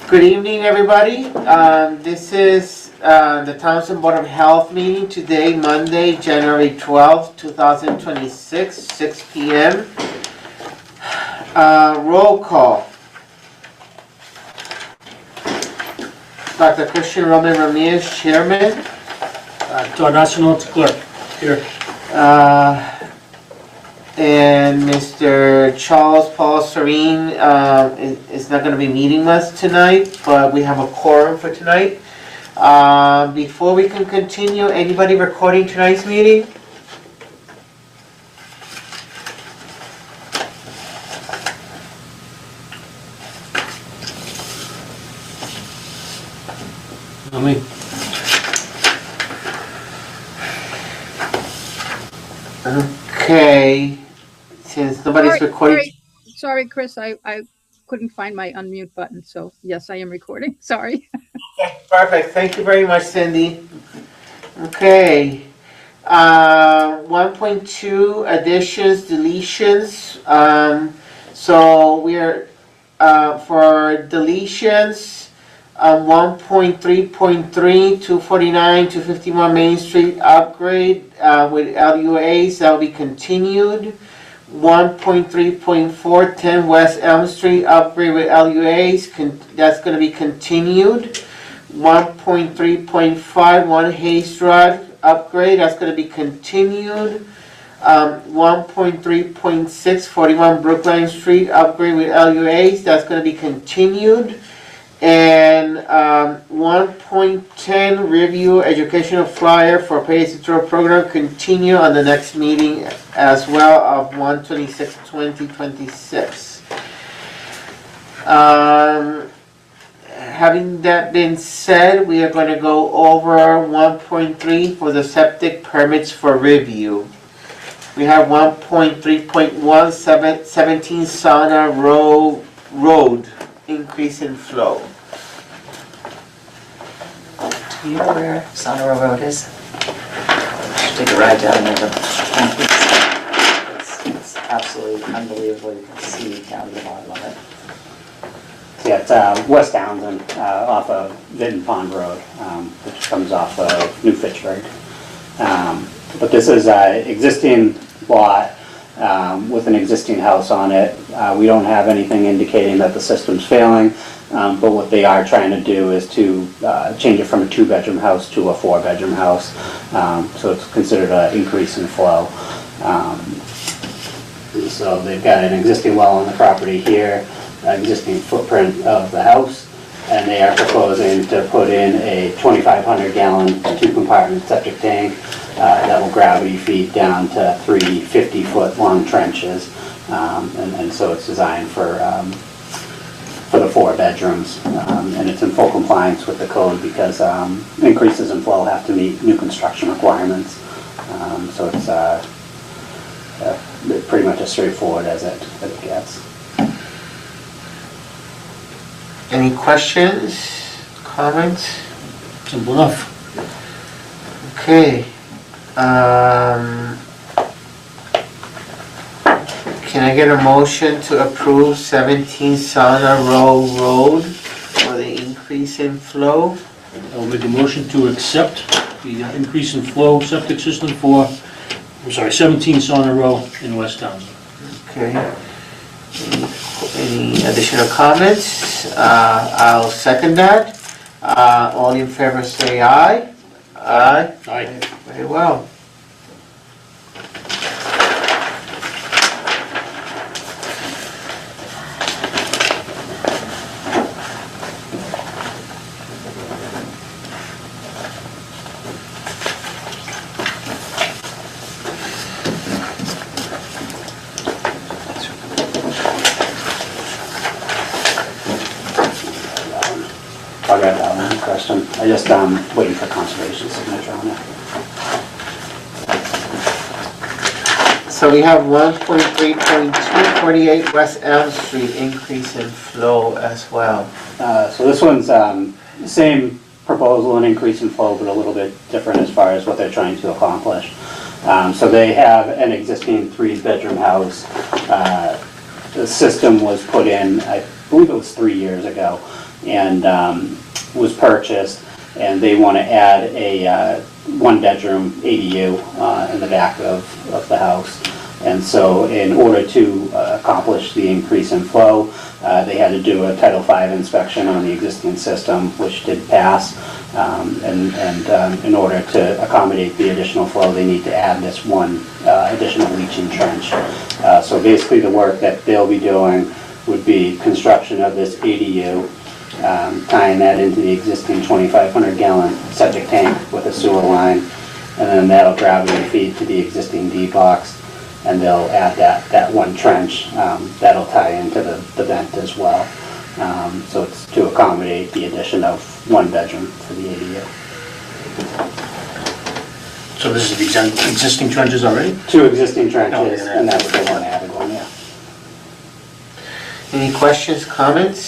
Good evening, everybody. This is the Townsend Board of Health meeting today, Monday, January 12th, 2026, 6 p.m. Roll call. Dr. Christian Roman Ramirez, Chairman. Todd Arsenault, clerk. Here. And Mr. Charles Paul Serene is not going to be meeting us tonight, but we have a quorum for tonight. Before we can continue, anybody recording tonight's meeting? Not me. Okay, since nobody's recording. Sorry, Chris, I couldn't find my unmute button, so yes, I am recording. Sorry. Okay, perfect. Thank you very much, Cindy. Okay. 1.2 additions, deletions. So we're for deletions. 1.3.3, 249, 251 Main Street upgrade with LUAs, that will be continued. 1.3.4, 10 West Elm Street upgrade with LUAs, that's going to be continued. 1.3.5, 1 Hayes Drive upgrade, that's going to be continued. 1.3.6, 41 Brookline Street upgrade with LUAs, that's going to be continued. And 1.10 review educational flyer for PACE program continue on the next meeting as well of 1/26/2026. Having that been said, we are going to go over 1.3 for the septic permits for review. We have 1.3.1 17 Sauna Road increase in flow. Do you know where Sonora Road is? Take a ride down there. It's absolutely unbelievable. You can see down to the bottom of it. Yeah, it's West Townsend off of Vinton Pond Road, which comes off of New Fitchburg. But this is an existing lot with an existing house on it. We don't have anything indicating that the system's failing, but what they are trying to do is to change it from a 2-bedroom house to a 4-bedroom house. So it's considered an increase in flow. So they've got an existing well on the property here, existing footprint of the house, and they are proposing to put in a 2,500 gallon 2-compartment septic tank that will gravity feed down to 3 50-foot long trenches, and so it's designed for the 4 bedrooms, and it's in full compliance with the code because increases in flow have to meet new construction requirements. So it's pretty much as straightforward as it gets. Any questions, comments? Simple enough. Okay. Can I get a motion to approve 17 Sauna Road for the increase in flow? I'll make a motion to accept the increase in flow septic system for, 17 Sauna Row in West Townsend. Okay. Any additional comments? I'll second that. All in favor say aye. Aye. Aye. Very well. I got that one question. I just waiting for conservation signature on it. So we have 1.3.2, 48 West Elm Street increase in flow as well. So this one's same proposal, an increase in flow, but a little bit different as far as what they're trying to accomplish. So they have an existing 3-bedroom house. The system was put in, I believe it was 3 years ago, and was purchased, and they want to add a one-bedroom ADU in the back of the house. And so in order to accomplish the increase in flow, they had to do a Title V inspection on the existing system, which did pass. And in order to accommodate the additional flow, they need to add this one additional leaching trench. So basically the work that they'll be doing would be construction of this ADU, tying that into the existing 2,500 gallon septic tank with a sewer line, and then that'll gravity feed to the existing D-box, and they'll add that one trench that'll tie into the vent as well. So it's to accommodate the addition of one bedroom for the ADU. So this is the existing trenches already? 2 existing Oh, trenches, yeah. and that was the one added one, yeah. Any questions, comments?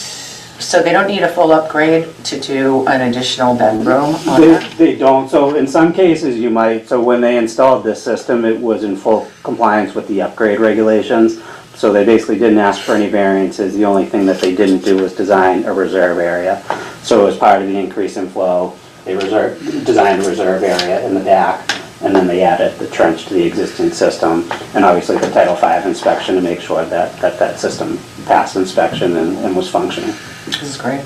So they don't need a full upgrade to do an additional bedroom on that? They don't, so in some cases you might, so when they installed this system, it was in full compliance with the upgrade regulations. So they basically didn't ask for any variances. The only thing that they didn't do was design a reserve area. So as part of the increase in flow, they designed a reserve area in the back, and then they added the trench to the existing system, and obviously the Title V inspection to make sure that system passed inspection and was functioning. This is great.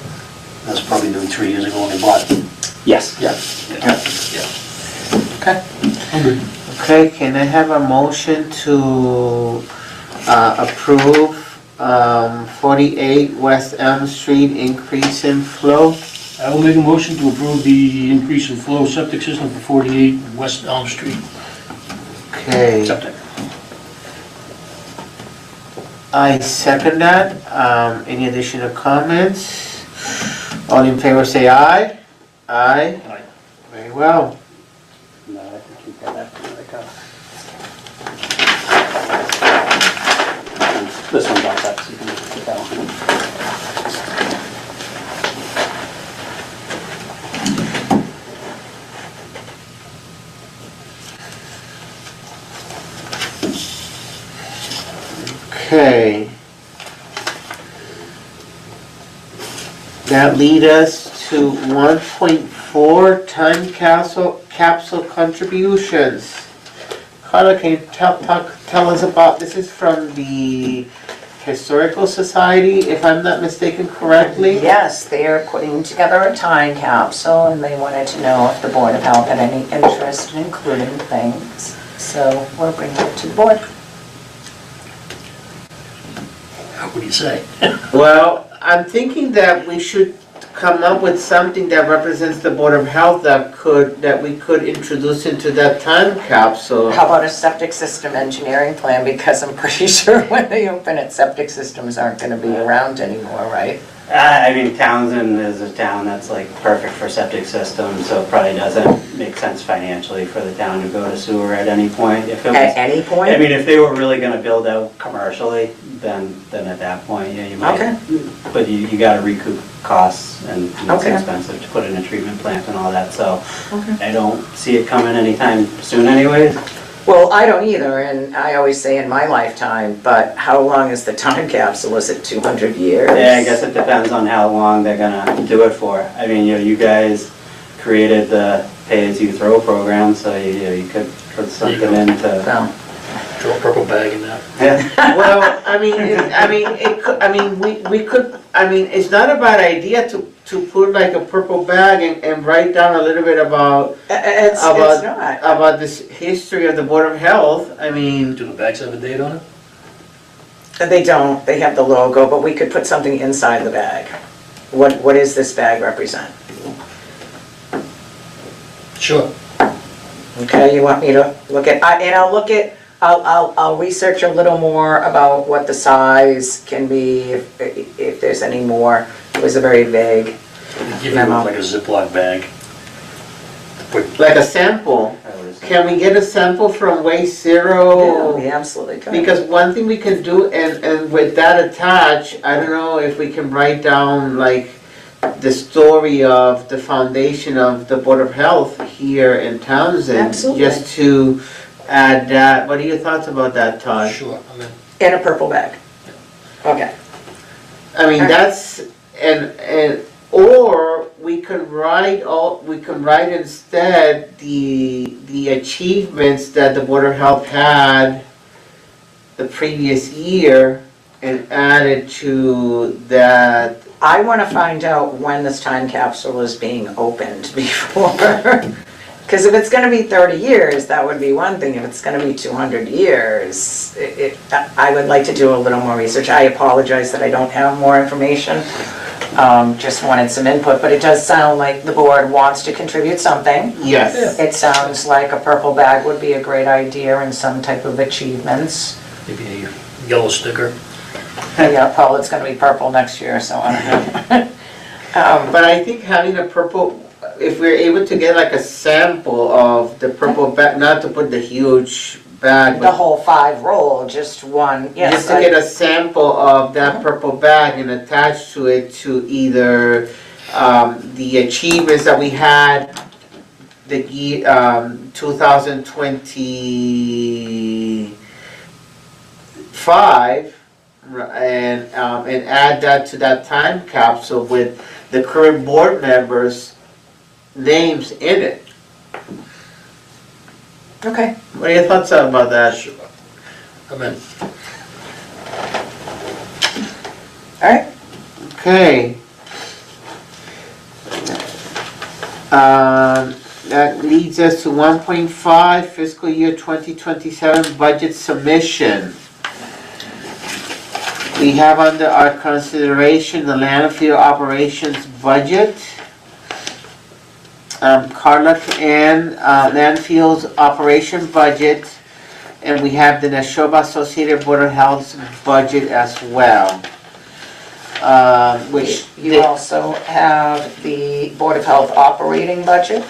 That's probably nearly 3 years ago when they bought it. Yes. Yeah. Okay. I'm good. Okay, can I have a motion to approve 48 West Elm Street increase in flow? I will make a motion to approve the increase in flow septic system for 48 West Elm Street. Okay, Septic. I second that. Any additional comments? All in favor say aye. Aye. Aye. Very well. No, I think you've got that from the car. This one's all set, so you can get that one. Okay. That lead us to 1.4 time capsule contributions. Carla, can you tell us about, this is from the Historical Society, if I'm not mistaken correctly? Yes, they are putting together a time capsule, and they wanted to know if the Board of Health had any interest in including things. So we're bringing it to the board. What do you say? Well, I'm thinking that we should come up with something that represents the Board of Health that we could introduce into that time capsule. How about a septic system engineering plan? Because I'm pretty sure when they open it, septic systems aren't gonna be around anymore, right? I mean, Townsend is a town that's like perfect for septic systems, so it probably doesn't make sense financially for the town to go to sewer at any point. If it was, At any point? I mean, if they were really gonna build out commercially, then at that point, yeah, you might. Okay. But you gotta recoup costs, and it's Okay. expensive to put in a treatment plant and all that, so Okay. I don't see it coming anytime soon anyways. Well, I don't either, and I always say in my lifetime, but how long is the time capsule? Is it 200 years? Yeah, I guess it depends on how long they're gonna do it for. I mean, you guys created the pay-as-you-throw program, so you could put something into. Well, Throw a purple bag in that. Yeah. Well, we could, it's not a bad idea to put like a purple bag and write down a little bit about it's not. this history of the Board of Health. I mean, Do the bags have a date on it? They don't, they have the logo, but we could put something inside the bag. What does this bag represent? Sure. Okay, you want me to look at, and I'll look at, I'll research a little more about what the size can be, if there's any more. It was a very vague. Give you Memo. like a Ziploc bag. Put like a sample. Can we get a sample from Waste Zero? We absolutely could. Because one thing we can do, and with that attached, I don't know if we can write down like the story of the foundation of the Board of Health here in Townsend. Absolutely. Just to add that. What are your thoughts about that, Todd? Sure, I'm in. In a purple bag. Okay. I mean, that's, or we could write instead the achievements that the Board of Health had the previous year and add it to that. I want to find out when this time capsule is being opened before. Because if it's going to be 30 years, that would be one thing. If it's going to be 200 years, I would like to do a little more research. I apologize that I don't have more information. Just wanted some input, but it does sound like the board wants to contribute something. Yes. It sounds like a purple bag would be a great idea and some type of achievements. Maybe a yellow sticker. Yeah, Paul, it's going to be purple next year, so I don't know. But I think having a purple, if we're able to get like a sample of the purple bag, not to put the huge bag, The but whole 5 roll, just one, yes. just to get a sample of that purple bag and attach to it to either the achievements that we had the year 2025, and add that to that time capsule with the current board members' names in it. Okay. What are your thoughts about that? I'm in. All right. Okay. That leads us to 1.5 fiscal year 2027 budget submission. We have under our consideration the landfill operations budget. Carla and landfill's operation budget, and we have the Neshoba Associated Board of Health's budget as well. Which You also have the Board of Health operating budget,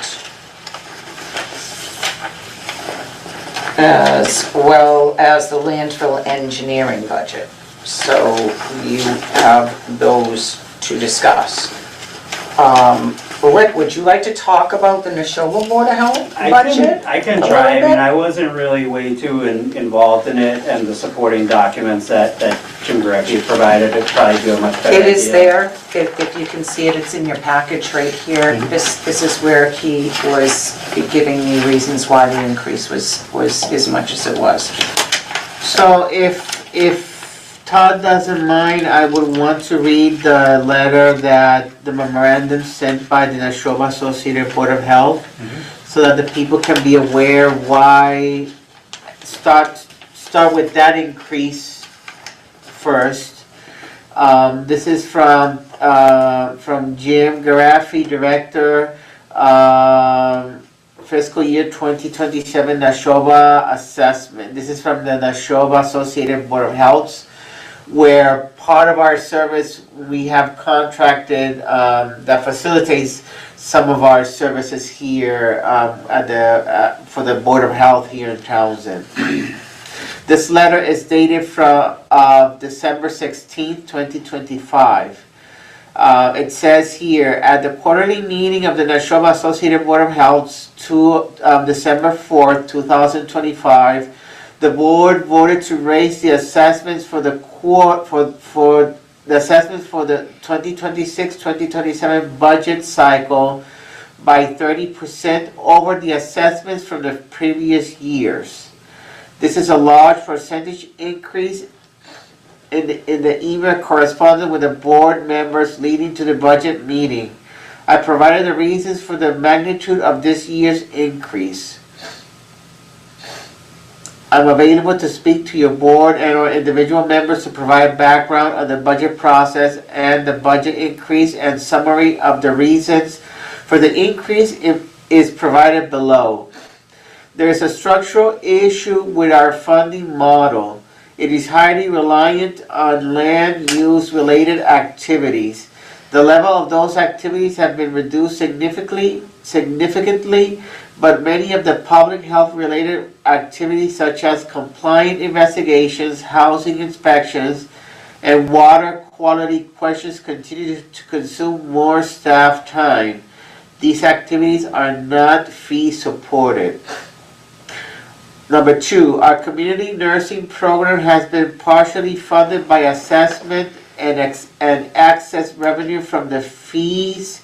as well as the landfill engineering budget. So you have those to discuss. Rick, would you like to talk about the Neshoba Board of Health budget? I can a try. I little mean, bit? I wasn't really way too involved in it, and the supporting documents that Jim Gurecki provided would probably do a much better It is idea. there, if you can see it, it's in your package right here. This is where he was giving me reasons why the increase was as much as it was. So if Todd doesn't mind, I would want to read the letter that the memorandum sent by the Neshoba Associated Board of Health, so that the people can be aware why, start with that increase first. This is from Jim Garaffi, Director, fiscal year 2027 Neshoba assessment. This is from the Neshoba Associated Board of Health, where part of our service we have contracted that facilitates some of our services here for the Board of Health here in Townsend. This letter is dated from December 16th, 2025. It says here, at the quarterly meeting of the Neshoba Associated Board of Health to December 4th, 2025, the board voted to raise the assessments for the 2026-2027 budget cycle by 30% over the assessments from the previous years. This is a large percentage increase in the email correspondence with the board members leading to the budget meeting. I provided the reasons for the magnitude of this year's increase. I'm available to speak to your board and or individual members to provide background on the budget process and the budget increase, and summary of the reasons for the increase is provided below. There is a structural issue with our funding model. It is highly reliant on land use related activities. The level of those activities have been reduced significantly, but many of the public health related activities such as compliant investigations, housing inspections, and water quality questions continue to consume more staff time. These activities are not fee supported. Number 2, our community nursing program has been partially funded by assessment and access revenue from the fees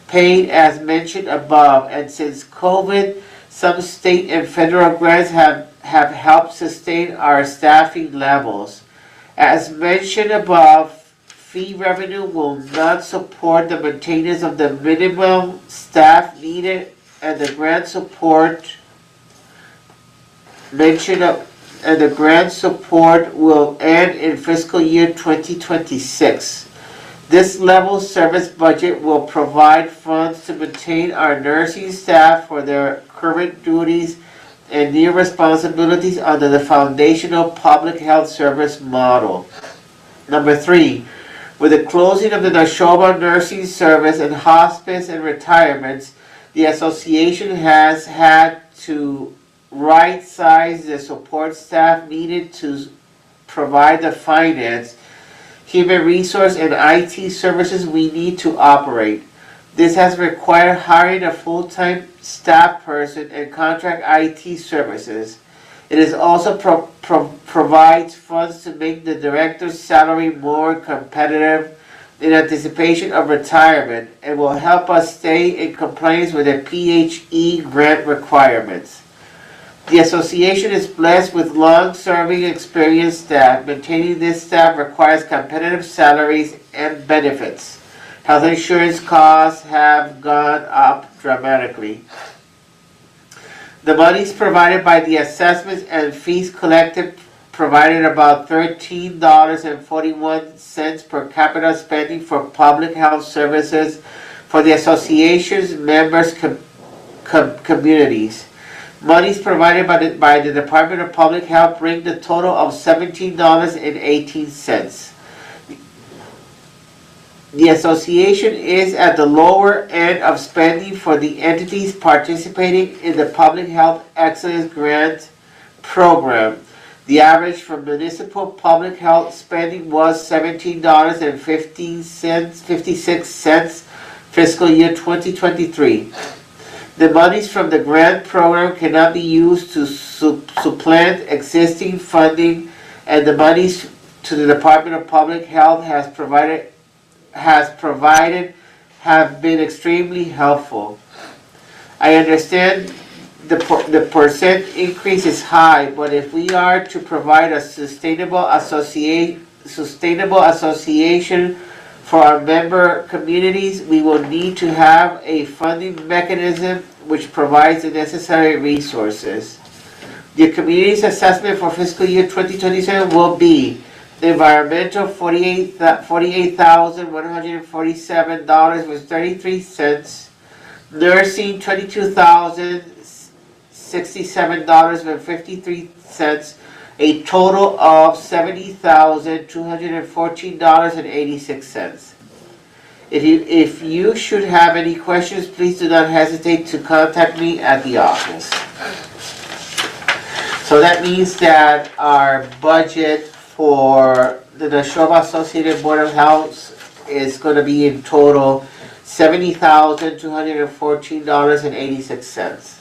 paid as mentioned above. And since COVID, some state and federal grants have helped sustain our staffing levels. As mentioned above, fee revenue will not support the maintenance of the minimum staff needed, and the grant support will end in fiscal year 2026. This level service budget will provide funds to maintain our nursing staff for their current duties and new responsibilities under the foundational public health service model. Number 3, with the closing of the Nashoba Nursing Service and Hospice and Retirements, the association has had to right-size the support staff needed to provide the finance, human resource, and IT services we need to operate. This has required hiring a full-time staff person and contract IT services. It is also provides funds to make the director's salary more competitive in anticipation of retirement, and will help us stay in compliance with the PHE grant requirements. The association is blessed with long-serving experienced staff. Maintaining this staff requires competitive salaries and benefits. Health insurance costs have gone up dramatically. The monies provided by the assessments and fees collected provided about $13.41 per capita spending for public health services for the association's members' communities. Monies provided by the Department of Public Health bring the total of $17.18. The association is at the lower end of spending for the entities participating in the Public Health Excellence Grant Program. The average for municipal public health spending was $17.56 fiscal year 2023. The monies from the grant program cannot be used to supplant existing funding, and the monies to the Department of Public Health have been extremely helpful. I understand the percent increase is high, but if we are to provide a sustainable association for our member communities, we will need to have a funding mechanism which provides the necessary resources. The community's assessment for fiscal year 2027 will be the environmental $48,147 with 33 cents, nursing $22,067 with 53 cents, a total of $70,214.86. If you should have any questions, please do not hesitate to contact me at the office. So that means that our budget for the Nashoba Associated Board of Health is going to be in total $70,214.86.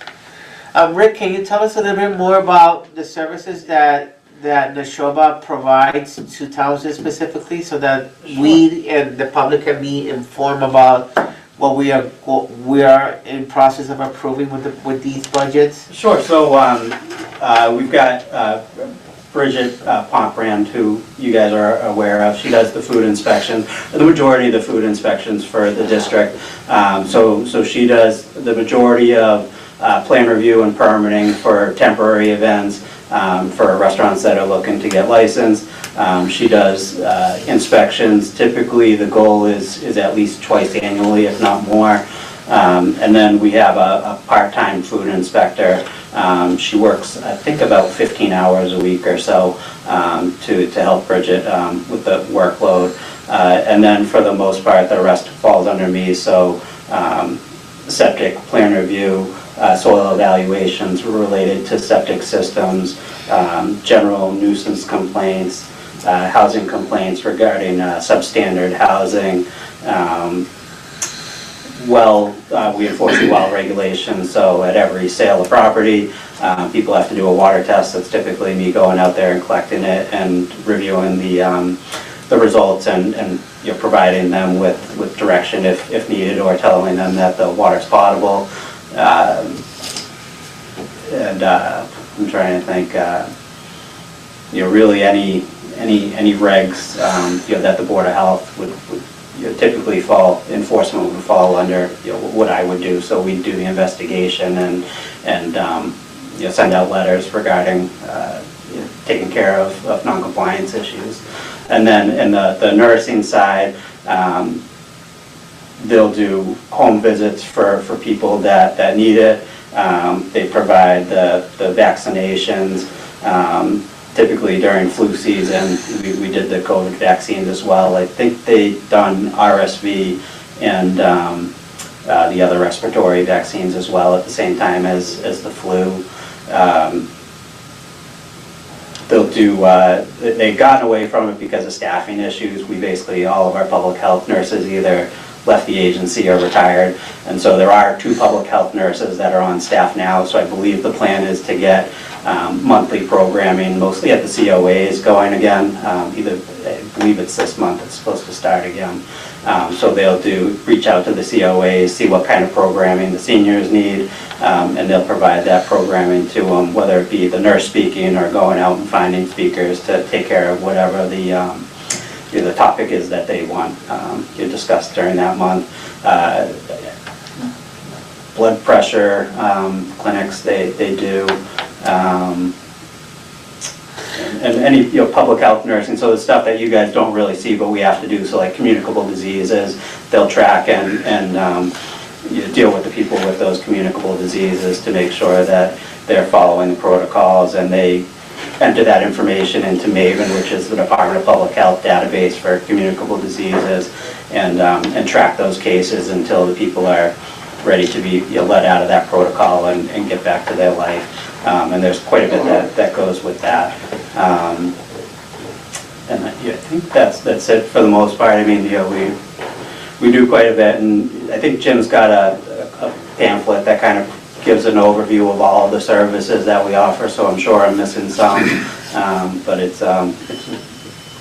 Rick, can you tell us a little bit more about the services that Nashoba provides to townships specifically, so that we and the public can be informed about what we are in process of approving with these budgets? Sure, so we've got Bridget Pomprand, who you guys are aware of. She does the food inspections, the majority of the food inspections for the district. So she does the majority of plan review and permitting for temporary events, for restaurants that are looking to get licensed. She does inspections. Typically, the goal is at least twice annually, if not more. And then we have a part-time food inspector. She works, I think, about 15 hours a week or so to help Bridget with the workload. And then for the most part, the rest falls under me. So septic plan review, soil evaluations related to septic systems, general nuisance complaints, housing complaints regarding substandard housing. We enforce the well regulations, so at every sale of property, people have to do a water test. That's typically me going out there and collecting it and reviewing the the results and providing them with direction if needed, or telling them that the water's potable. And I'm trying to think, really any regs, that the Board of Health would typically enforcement would fall under, what I would do. So we'd do the investigation and send out letters regarding taking care of non-compliance issues. And then in the nursing side, they'll do home visits for people that need it. They provide the vaccinations. Typically during flu season, we did the COVID vaccines as well. I think they've done RSV and the other respiratory vaccines as well at the same time as the flu. They'll do, they've gotten away from it because of staffing issues. We basically, all of our public health nurses either left the agency or retired. And so there are 2 public health nurses that are on staff now. So I believe the plan is to get monthly programming, mostly at the COAs going again. I believe it's this month, it's supposed to start again. So they'll reach out to the COAs, see what kind of programming the seniors need, and they'll provide that programming to them, whether it be the nurse speaking or going out and finding speakers to take care of whatever the topic is that they want discussed during that month. Blood pressure clinics they do. And any public health nursing, so the stuff that you guys don't really see but we have to do, so like communicable diseases, they'll track and deal with the people with those communicable diseases to make sure that they're following the protocols, and they enter that information into MAVEN, which is the Department of Public Health database for communicable diseases, and track those cases until the people are ready to be let out of that protocol and get back to their life. And there's quite a bit that goes with that. And I think that's it for the most part. I mean, we do quite a bit, and I think Jim's got a pamphlet that kind of gives an overview of all of the services that we offer, so I'm sure I'm missing some, but it's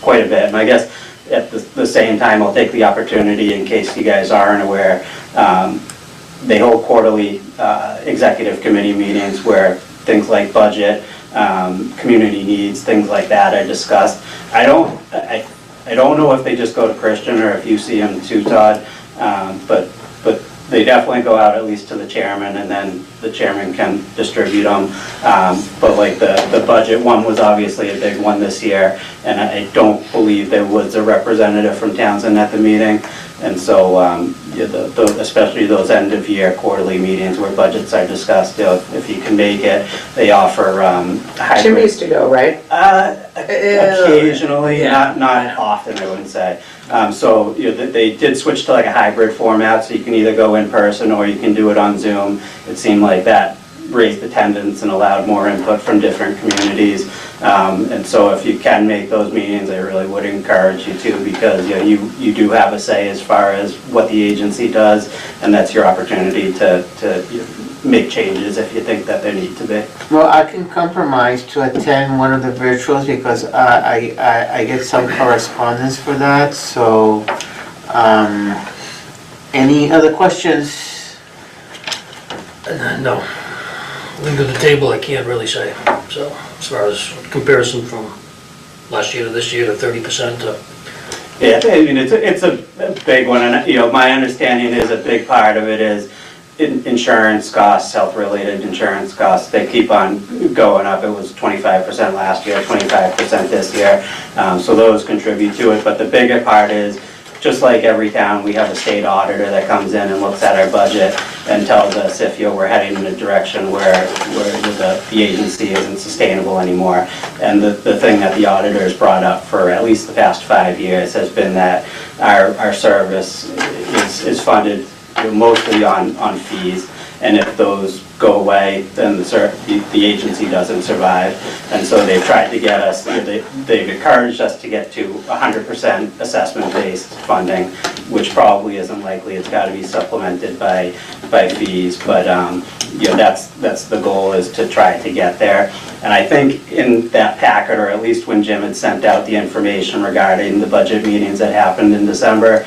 quite a bit. And I guess at the same time, I'll take the opportunity, in case you guys aren't aware, they hold quarterly executive committee meetings where things like budget, community needs, things like that are discussed. I don't know if they just go to Christian or if you see them too, Todd, but they definitely go out at least to the chairman, and then the chairman can distribute them. But like the budget one was obviously a big one this year, and I don't believe there was a representative from Townsend at the meeting. And so, especially those end of year quarterly meetings where budgets are discussed, if you can make it, they offer hybrid. Jim used to go, right? Occasionally, Yeah. not often, I wouldn't say. So they did switch to like a hybrid format, so you can either go in person or you can do it on Zoom. It seemed like that raised attendance and allowed more input from different communities. And so if you can make those meetings, I really would encourage you to, because you do have a say as far as what the agency does, and that's your opportunity to make changes if you think that there need to be. Well, I can compromise to attend one of the virtuals because I get some correspondence for that, so, any other questions? No. Looking to the table, I can't really say. So as far as comparison from last year to this year to 30% to... Yeah, I mean, it's a big one, and my understanding is a big part of it is insurance costs, health-related insurance costs. They keep on going up. It was 25% last year, 25% this year. So those contribute to it, but the bigger part is, just like every town, we have a state auditor that comes in and looks at our budget and tells us if we're heading in a direction where the agency isn't sustainable anymore. And the thing that the auditor has brought up for at least the past 5 years has been that our service is funded mostly on fees, and if those go away, then the agency doesn't survive. And so they've tried to get us, they've encouraged us to get to 100% assessment-based funding, which probably isn't likely. It's got to be supplemented by fees, but that's the goal, is to try to get there. And I think in that packet, or at least when Jim had sent out the information regarding the budget meetings that happened in December,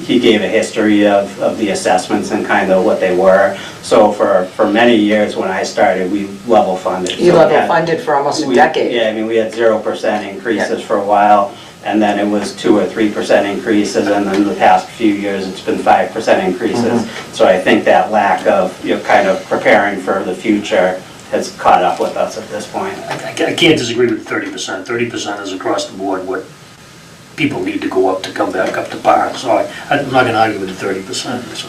he gave a history of the assessments and kind of what they were. So for many years when I started, we level funded. You So level funded for almost a decade. Yeah, I mean, we had 0% increases for a while, and then it was 2 or 3% increases, and then the past few years, it's been 5% increases. So I think that lack of, kind of preparing for the future has caught up with us at this point. I can't disagree with 30%. 30% is across the board what people need to go up to come back up to par. So I'm not gonna argue with the 30%, so.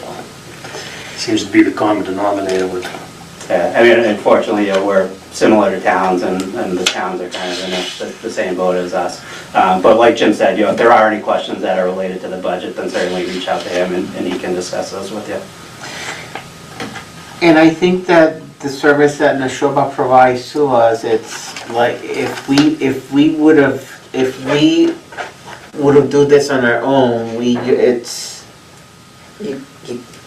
Seems to be the common denominator with. Yeah, I mean, unfortunately, we're similar to towns, and the towns are kind of in the same boat as us. But like Jim said, if there are any questions that are related to the budget, then certainly reach out to him, and he can discuss those with you. And I think that the service that Nashoba provides to us, it's like, if we would have do this on our own,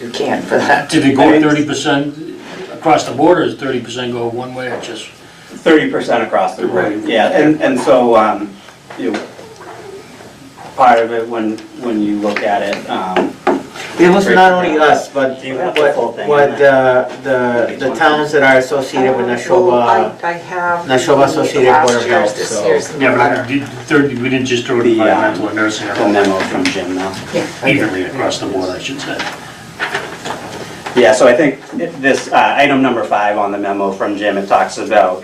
You can't for that. Did it go 30% across the board, or does 30% go one way, or just? 30% across the board, Right. yeah, and so, part of it, when you look at it, it was not only us, but Do you have the full thing what in the towns that are associated with Well, Nashoba, I have. Nashoba Associated Board of last year's, Health, this so- year's Yeah, letter. but we didn't just throw The, environmental and nursing the memo from Jim now. evenly across the board, I should say. Yeah, so I think this, item number 5 on the memo from Jim, it talks about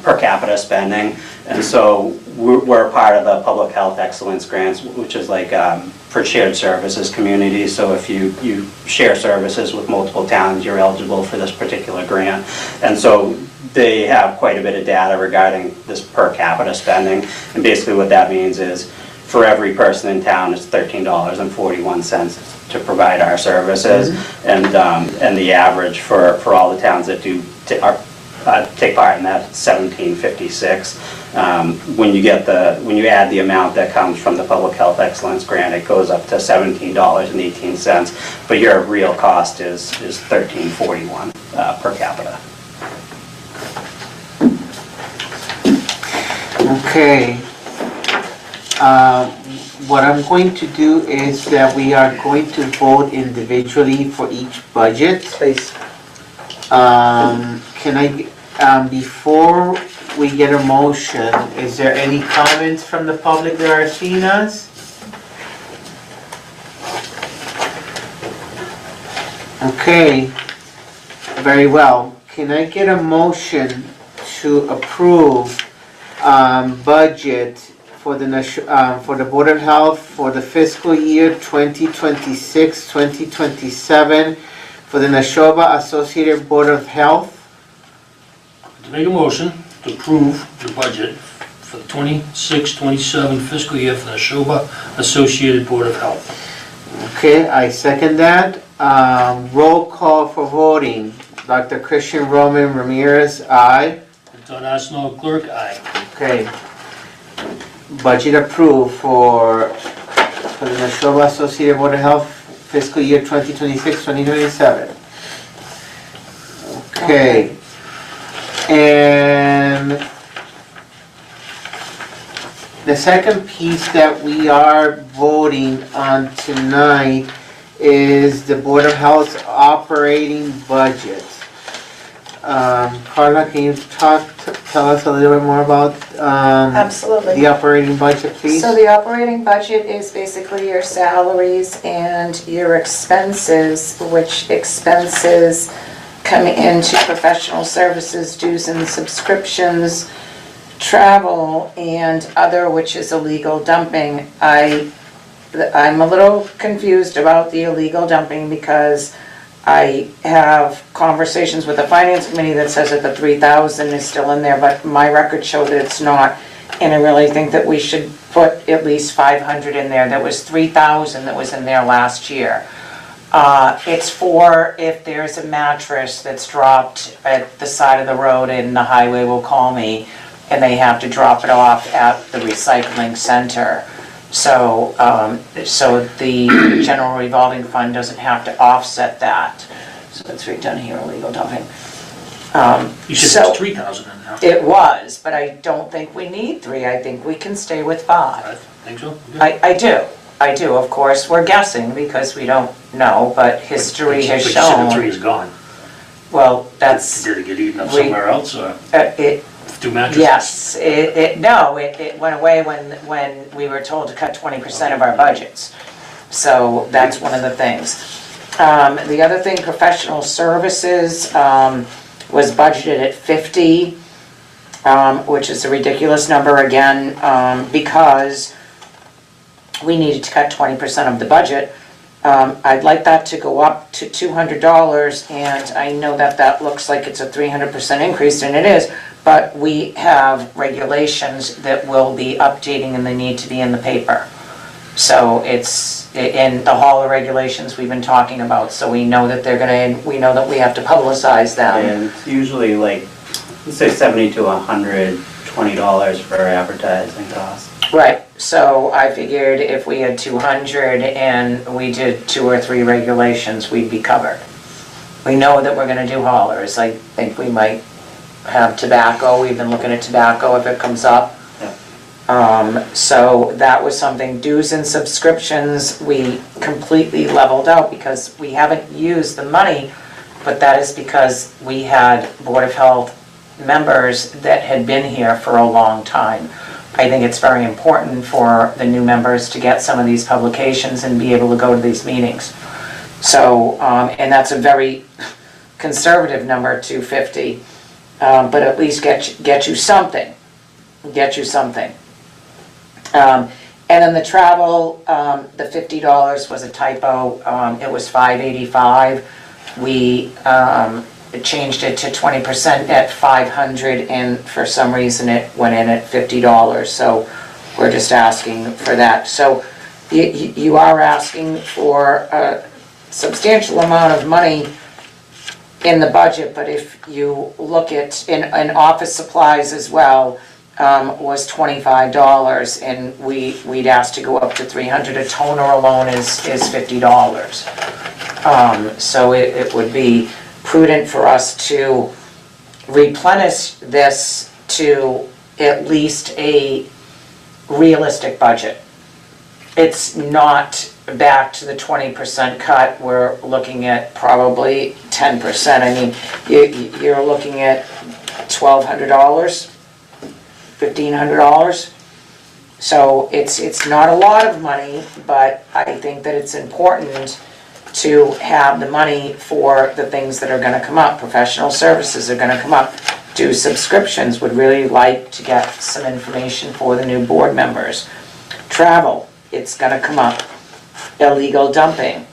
per capita spending. And so we're part of the Public Health Excellence Grants, which is like for shared services communities. So if you share services with multiple towns, you're eligible for this particular grant. And so they have quite a bit of data regarding this per capita spending. And basically what that means is, for every person in town, it's $13.41 to provide our services, and the average for all the towns that do take part in that, $17.56. When you add the amount that comes from the Public Health Excellence Grant, it goes up to $17.18. But your real cost is $13.41 per capita. Okay. What I'm going to do is that we are going to vote individually for each budget. Please. Can I, before we get a motion, is there any comments from the public that are seeing us? Okay, very well. Can I get a motion to approve budget for the Board of Health for the fiscal year 2026-2027 for the Nashoba Associated Board of Health? To make a motion to approve the budget for the 26-27 fiscal year for the Neshoba Associated Board of Health. Okay, I second that. Roll call for voting. Dr. Christian Roman Ramirez, aye. Todd Arsenault, clerk, aye. Okay. Budget approved for the Nashoba Associated Board of Health fiscal year 2026-2027. Okay. And the second piece that we are voting on tonight is the Board of Health's operating budget. Carla, can you tell us a little bit more about Absolutely. the operating budget, please? So the operating budget is basically your salaries and your expenses, which expenses come into professional services, dues and subscriptions, travel, and other, which is illegal dumping. I'm a little confused about the illegal dumping because I have conversations with the finance committee that says that the 3,000 is still in there, but my records show that it's not. And I really think that we should put at least 500 in there. There was 3,000 that was in there last year. It's for if there's a mattress that's dropped at the side of the road and the highway will call me and they have to drop it off at the recycling center. So, so the general revolving fund doesn't have to offset that. So it's right down here, illegal dumping. You said So- there's 3,000 in there. It was, but I don't think we need 3. I think we can stay with 5. I think so? I do, of course, we're guessing because we don't know, but history has But you said the 3 shown, is gone. well, that's, Did it get eaten up we- somewhere else, or it, 2 mattresses? yes, it went away when we were told to cut 20% of our budgets. So that's one of the things. The other thing, professional services, was budgeted at 50, which is a ridiculous number again, because we needed to cut 20% of the budget. I'd like that to go up to $200, and I know that that looks like it's a 300% increase, and it is, but we have regulations that will be updating and they need to be in the paper. So it's in the hauler regulations we've been talking about, so we know that we know that we have to publicize them. And it's usually like, let's say $70 to $120 for advertising costs. Right, so I figured if we had 200 and we did 2 or 3 regulations, we'd be covered. We know that we're gonna do haulers. I think we might have tobacco. We've been looking at tobacco if it comes up. So that was something. Dues and subscriptions, we completely leveled out because we haven't used the money, but that is because we had Board of Health members that had been here for a long time. I think it's very important for the new members to get some of these publications and be able to go to these meetings. So, and that's a very conservative number, 250, but at least get you something. Get you something. And then the travel, the $50 was a typo. It was $585. We changed it to 20% at $500, and for some reason it went in at $50. So we're just asking for that. So you are asking for a substantial amount of money in the budget, but if you look at, in office supplies as well, was $25, and we'd asked to go up to $300. A toner alone is $50. So it would be prudent for us to replenish this to at least a realistic budget. It's not back to the 20% cut. We're looking at probably 10%. I mean, you're looking at $1,200. $1,500. So it's not a lot of money, but I think that it's important to have the money for the things that are gonna come up. Professional services are gonna come up. Do subscriptions, would really like to get some information for the new board members. Travel, it's gonna come up. Illegal dumping,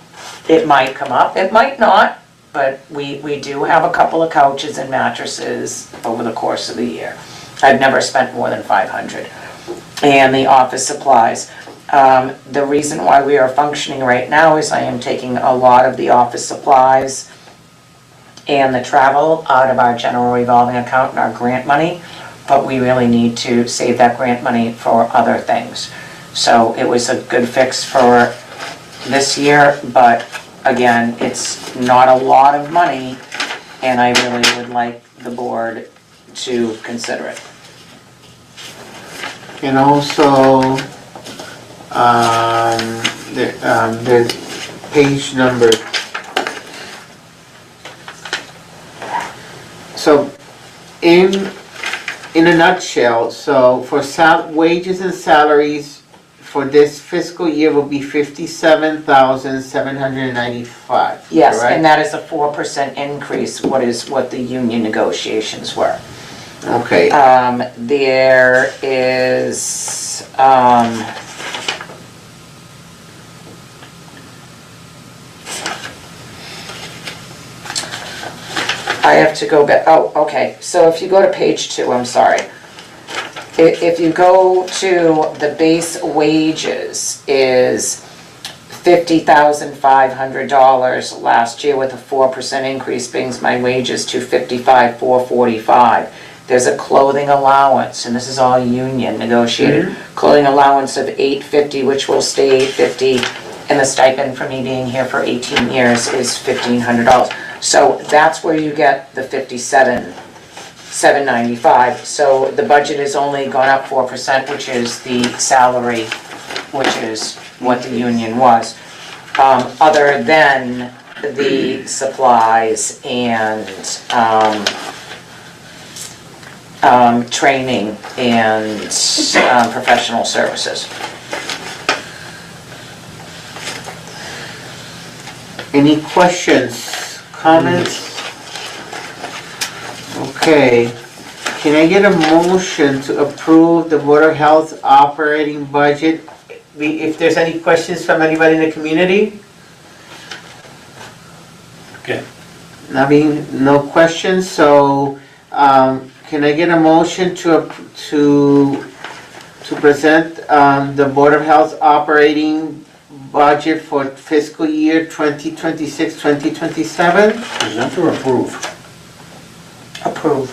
it might come up, it might not, but we do have a couple of couches and mattresses over the course of the year. I've never spent more than $500. And the office supplies. The reason why we are functioning right now is I am taking a lot of the office supplies and the travel out of our general revolving account and our grant money, but we really need to save that grant money for other things. So it was a good fix for this year, but again, it's not a lot of money, and I really would like the board to consider it. And also, there's page number. So, in a nutshell, so for wages and salaries for this fiscal year will be $57,795. Yes, correct? and that is a 4% increase, what the union negotiations were. Okay. There is, I have to go back, oh, okay, so if you go to page 2, I'm sorry. If you go to the base wages is $50,500 last year with a 4% increase brings my wages to $55,445. There's a clothing allowance, and this is all union negotiated, clothing allowance of $850, which will stay $850, and the stipend for me being here for 18 years is $1,500. So that's where you get the $57,795. So the budget has only gone up 4%, which is the salary, which is what the union was. Other than the supplies and training and professional services. Any questions, comments? Okay, can I get a motion to approve the Board of Health operating budget? If there's any questions from anybody in the community? Okay. No questions, so can I get a motion to present the Board of Health operating budget for fiscal year 2026, 2027? Present or approve? Approve.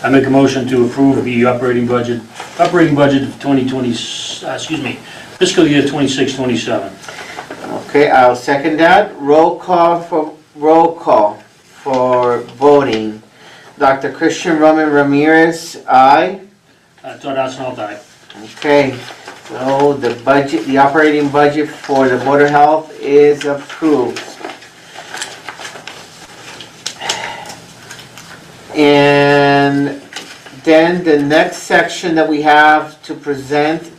I make a motion to approve the operating budget of 2020, fiscal year 26, 27. Okay, I'll second that. Roll call for voting. Dr. Christian Roman Ramirez, aye. Todd Arsenal, aye. Okay, so the operating budget for the Board of Health is approved. And then the next section that we have to present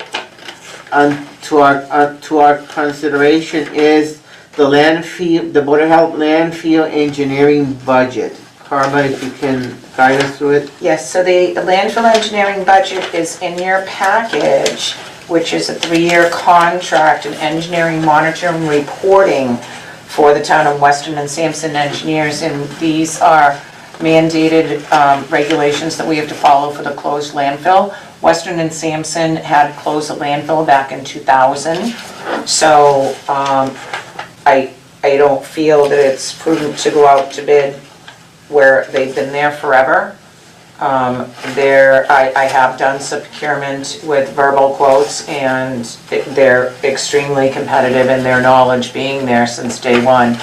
to our consideration is the Board of Health landfill engineering budget. Karma, if you can guide us through it. Yes, so the landfill engineering budget is in your package, which is a 3-year contract in engineering monitoring reporting for the town of Weston and Sampson engineers, and these are mandated regulations that we have to follow for the closed landfill. Weston and Sampson had closed a landfill back in 2000, so I don't feel that it's prudent to go out to bid where they've been there forever. I have done some procurement with verbal quotes, and they're extremely competitive in their knowledge, being there since day one.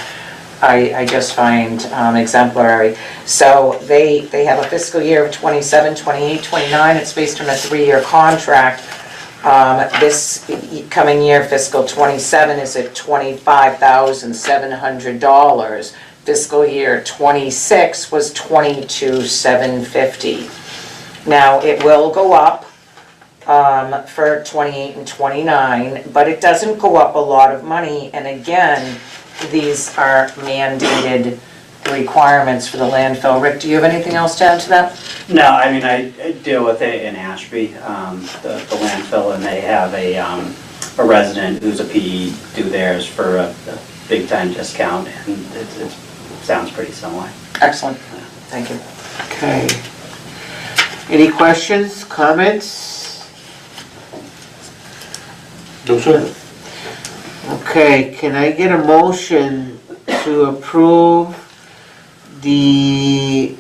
I just find exemplary. So they have a fiscal year of 27, 28, 29. It's based on a 3-year contract. This coming year, fiscal 27, is at $25,700. Fiscal year 26 was $22,750. Now, it will go up for 28 and 29, but it doesn't go up a lot of money. And again, these are mandated requirements for the landfill. Rick, do you have anything else to add to that? No, I mean, I deal with it in Ashby, the landfill, and they have a resident who's a PE do theirs for a big time discount, and it sounds pretty similar. Excellent, thank you. Okay. Any questions, comments? No, sir. Okay, can I get a motion to approve the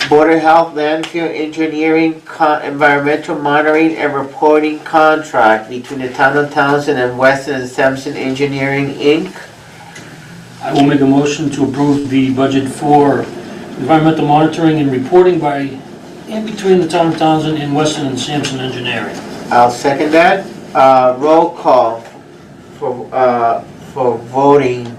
Board of Health landfill engineering environmental monitoring and reporting contract between the town of Townsend and Weston and Sampson Engineering, Inc.? I will make a motion to approve the budget for environmental monitoring and reporting between the town of Townsend and Weston and Sampson Engineering. I'll second that. Roll call for voting.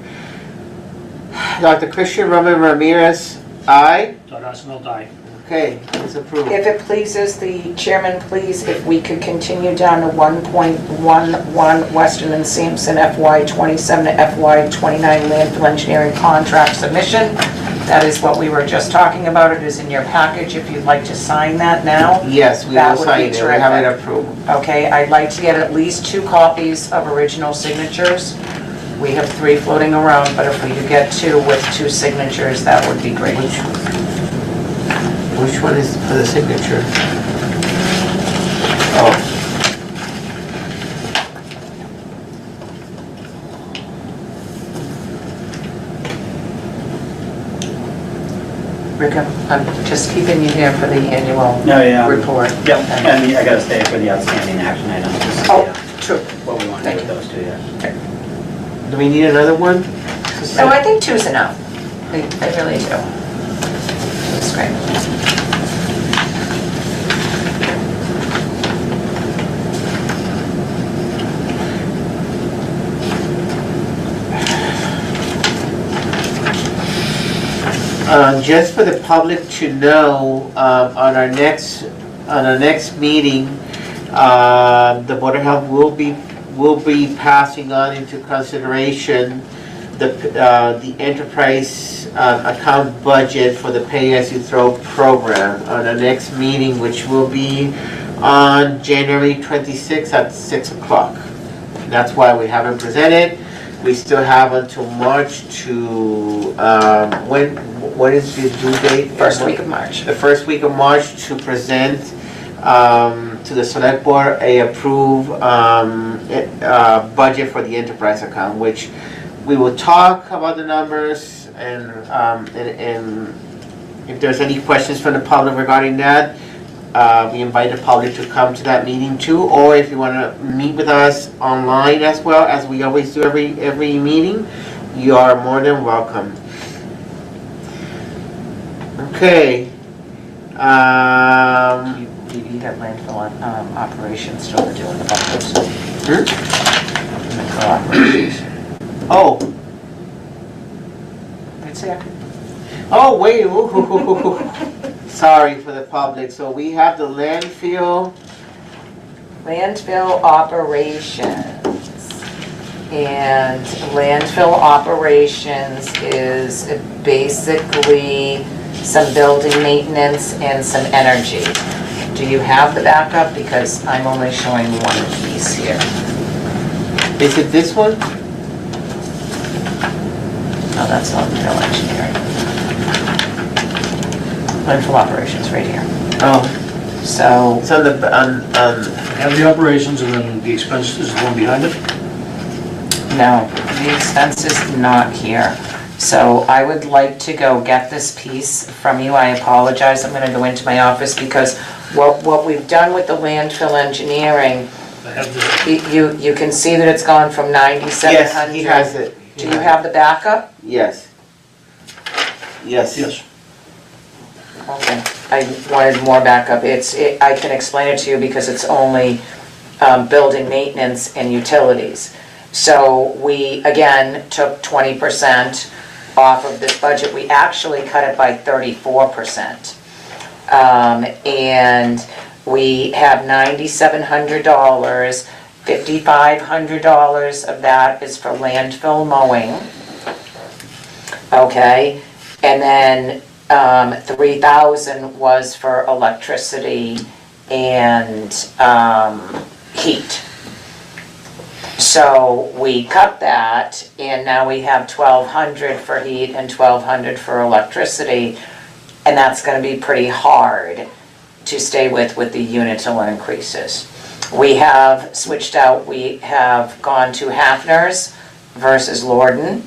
Dr. Christian Roman Ramirez, aye. Todd Arsenal, aye. Okay, it's approved. If it pleases the chairman, please, if we could continue down to 1.11 Weston and Sampson FY27 to FY29 landfill engineering contract submission. That is what we were just talking about. It is in your package. If you'd like to sign that now. Yes, we That will would be sign it. We have it terrific. approved. Okay, I'd like to get at least 2 copies of original signatures. We have 3 floating around, but if we could get 2 with 2 signatures, that would be great. Which one is for the signature? Oh. Rick, I'm just keeping you here for the annual No, yeah. report. Yep, and I gotta stay for the outstanding action items, just Oh, yeah, true. what we want to do with those two, yeah. Do we need another one? No, I think two's enough. I really do. That's great. Just for the public to know, on our next meeting, the Board of Health will be passing on into consideration the enterprise account budget for the pay-as-you-throw program on the next meeting, which will be on January 26th at 6 o'clock. That's why we haven't presented. We still have until March to, what is the due date? First week of March. The first week of March to present to the select board a approved budget for the enterprise account, which we will talk about the numbers and if there's any questions from the public regarding that, we invite the public to come to that meeting too, or if you want to meet with us online as well, as we always do every meeting, you are more than welcome. Okay. You got landfill operations still doing the buckets. Landfill operations. Oh, It's there. oh, wait, ooh. Sorry for the public, so we have the landfill, Landfill operations. And landfill operations is basically some building maintenance and some energy. Do you have the backup? Because I'm only showing one piece here. is it this one? Oh, that's not landfill engineering. Landfill operations right here. Oh, So, it's on the, Have the operations and then the expenses is the one behind it? no, the expense is not here. So I would like to go get this piece from you. I apologize, I'm gonna go into my office because what we've done with the landfill engineering, I have this. you can see that it's gone from 9,700. yes, he has it. Do you have the backup? Yes. Yes. Yes. Okay, I wanted more backup. I can explain it to you because it's only building maintenance and utilities. So we, again, took 20% off of this budget. We actually cut it by 34%. And we have $9,700, $5,500 of that is for landfill mowing. Okay, and then 3,000 was for electricity and heat. So we cut that, and now we have 1,200 for heat and 1,200 for electricity, and that's gonna be pretty hard to stay with the unitil increases. We have switched out, we have gone to Hafner's versus Lorden,